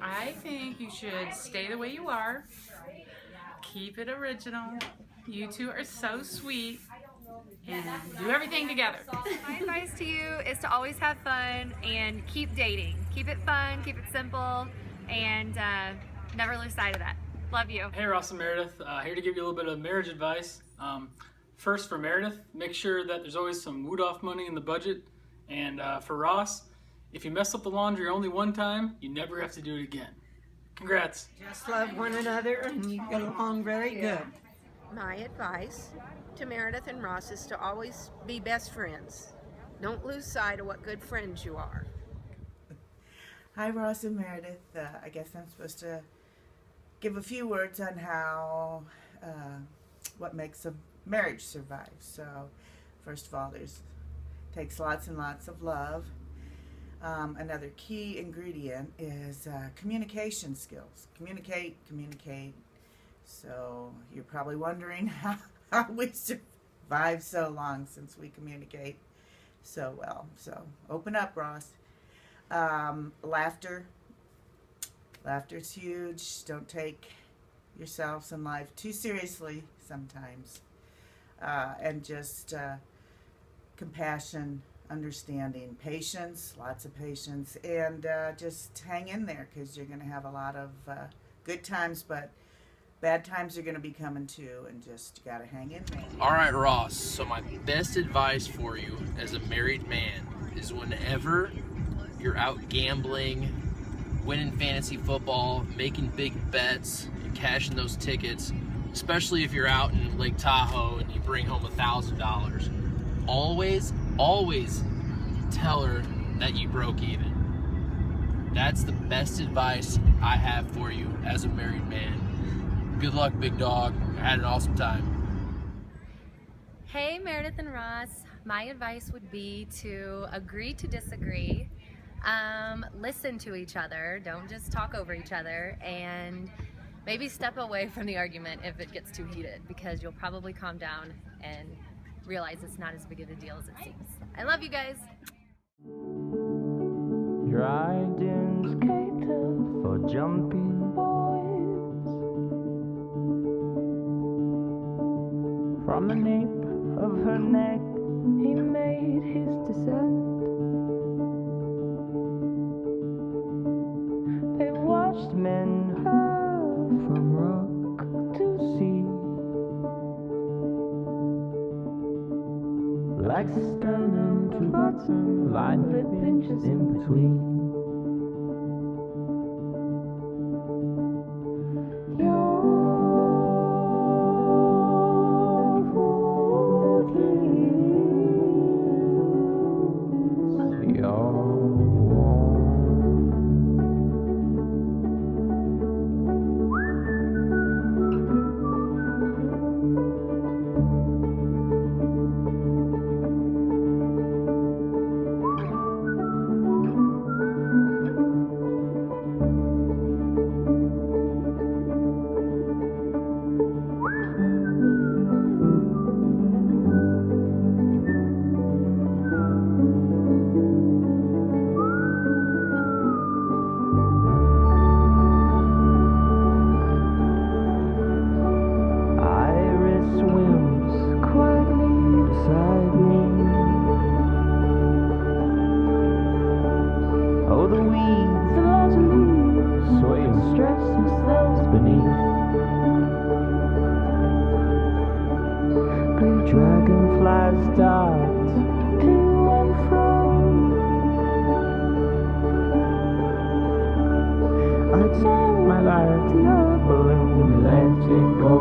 I think you should stay the way you are. Keep it original. You two are so sweet. And do everything together. My advice to you is to always have fun and keep dating. Keep it fun, keep it simple, and never lose sight of that. Love you. Hey, Ross and Meredith. Here to give you a little bit of marriage advice. First, for Meredith, make sure that there's always some wood-off money in the budget. And for Ross, if you mess up the laundry only one time, you never have to do it again. Congrats. Just love one another and you get along very good. My advice to Meredith and Ross is to always be best friends. Don't lose sight of what good friends you are. Hi, Ross and Meredith. I guess I'm supposed to give a few words on how, what makes a marriage survive. So, first of all, takes lots and lots of love. Another key ingredient is communication skills. Communicate. So you're probably wondering how we survive so long since we communicate so well. So open up, Ross. Laughter. Laughter's huge. Don't take yourselves and life too seriously sometimes. And just compassion, understanding, patience, lots of patience, and just hang in there, because you're going to have a lot of good times, but bad times are going to be coming too, and just you got to hang in there. All right, Ross, so my best advice for you as a married man is whenever you're out gambling, winning fantasy football, making big bets, and cashing those tickets, especially if you're out in Lake Tahoe and you bring home $1,000, always tell her that you broke even. That's the best advice I have for you as a married man. Good luck, big dog. I had an awesome time. Hey, Meredith and Ross. My advice would be to agree to disagree. Listen to each other. Don't just talk over each other. And maybe step away from the argument if it gets too heated, because you'll probably calm down and realize it's not as big of a deal as it seems. I love you guys. Dryden skater for jumping boys. From the nape of her neck, he made his descent. They watched men hurl from rock to sea, like sternum to bottom, line lip inches in between. life stopped to and from. I turned my life to your balloon and let it go.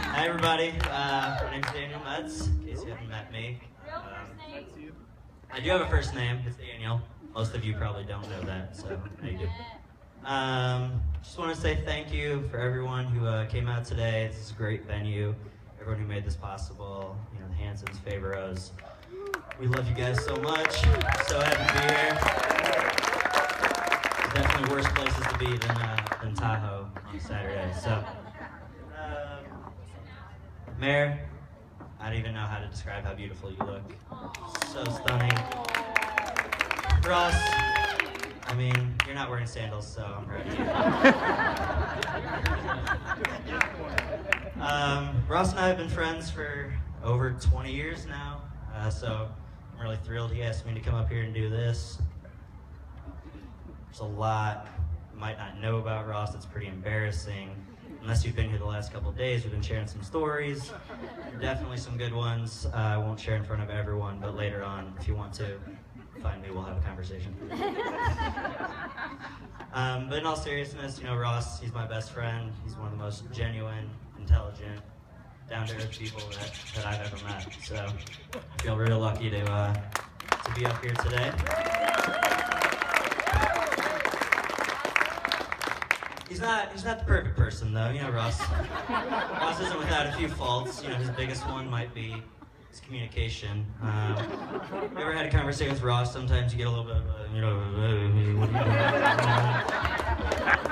Hi everybody, my name's Daniel Metz, in case you haven't met me. I do have a first name, it's Daniel. Most of you probably don't know that, so now you do. Just want to say thank you for everyone who came out today. This is a great venue. Everyone who made this possible, you know, the Hansons, Faveros. We love you guys so much. So happy to be here. There's definitely worse places to be than Tahoe on Saturday. So, Mayor, I don't even know how to describe how beautiful you look. So stunning. Ross, I mean, you're not wearing sandals, so I'm proud of you. Ross and I have been friends for over 20 years now, so I'm really thrilled he asked me to come up here and do this. There's a lot you might not know about Ross that's pretty embarrassing. Unless you've been here the last couple of days, we've been sharing some stories. Definitely some good ones. I won't share in front of everyone, but later on, if you want to, find me, we'll have a conversation. But in all seriousness, you know, Ross, he's my best friend. He's one of the most genuine, intelligent, down-to-earth people that I've ever met. So I feel real lucky to be up here today. He's not the perfect person though, you know, Ross. Ross isn't without a few faults. You know, his biggest one might be his communication. You ever had a conversation with Ross? Sometimes you get a little bit of, what are you doing?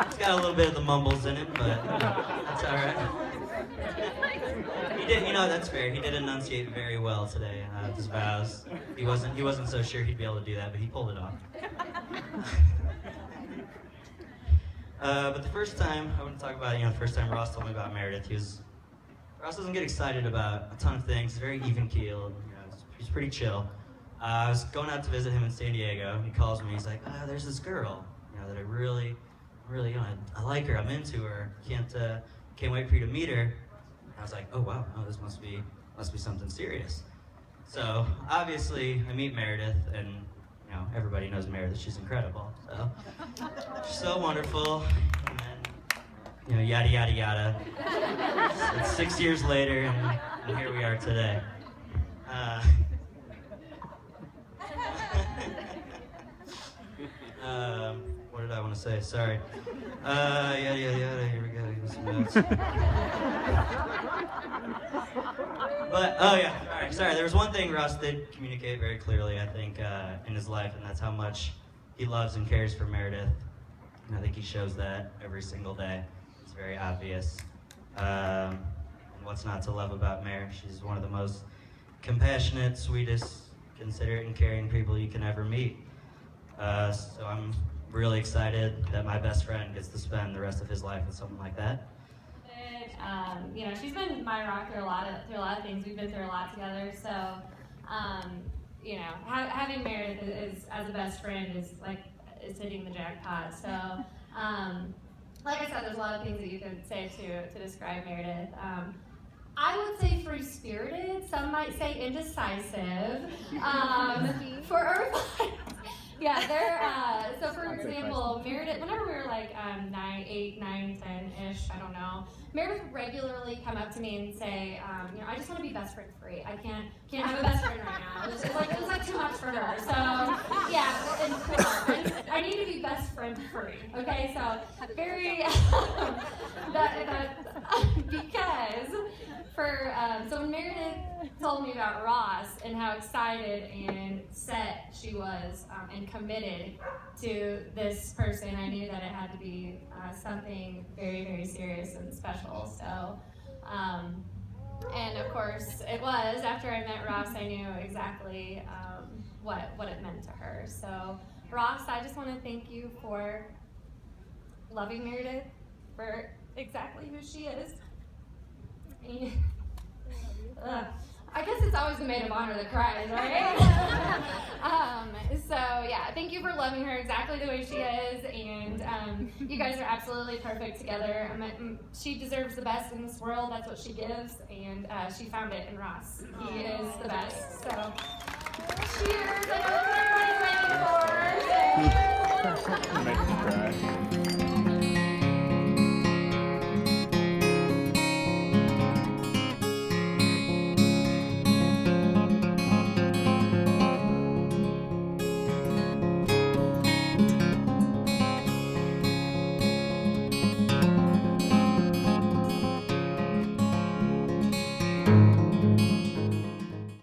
He's got a little bit of the mumbles in him, but that's all right. He did, you know, that's fair. He did enunciate very well today. His vows. He wasn't so sure he'd be able to do that, but he pulled it off. But the first time, I want to talk about, you know, the first time Ross told me about Meredith, Ross doesn't get excited about a ton of things. He's very even-keeled, you know, he's pretty chill. I was going out to visit him in San Diego. He calls me, he's like, there's this girl, you know, that I really, you know, I like her, I'm into her, can't wait for you to meet her. And I was like, oh wow, this must be something serious. So, obviously, I meet Meredith, and you know, everybody knows Meredith, she's incredible, so. She's so wonderful, and then, you know, yada, yada, yada. It's 6 years later, and here we are today. What did I want to say? Sorry. Yada, yada, yada, here we go, here's some notes. But, oh yeah, alright, sorry, there was one thing Ross did communicate very clearly, I think, in his life, and that's how much he loves and cares for Meredith. And I think he shows that every single day. It's very obvious. And what's not to love about Mare? She's one of the most compassionate, sweetest, considerate, and caring people you can ever meet. So I'm really excited that my best friend gets to spend the rest of his life with someone like that. You know, she's been my rock through a lot of things. We've been through a lot together. So, you know, having Meredith as a best friend is hitting the jackpot. So, like I said, there's a lot of things that you can say to describe Meredith. I would say free-spirited. Some might say indecisive. For her. Yeah, so for example, Meredith, whenever we were like 8, 9, 10-ish, I don't know, Meredith would regularly come up to me and say, you know, I just want to be best friend free. I can't have a best friend right now. It was like too much for her. So yeah, and I need to be best friend free. Okay, so very because so when Meredith told me about Ross and how excited and set she was and committed to this person, I knew that it had to be something very, very serious and special. So And of course, it was. After I met Ross, I knew exactly what it meant to her. So, Ross, I just want to thank you for loving Meredith for exactly who she is. And, I guess it's always the maid of honor that cries, right? So yeah, thank you for loving her exactly the way she is, and you guys are absolutely perfect together. She deserves the best in this world. That's what she gives, and she found it in Ross. He is the best. So cheers! I know that's what everybody's waiting for.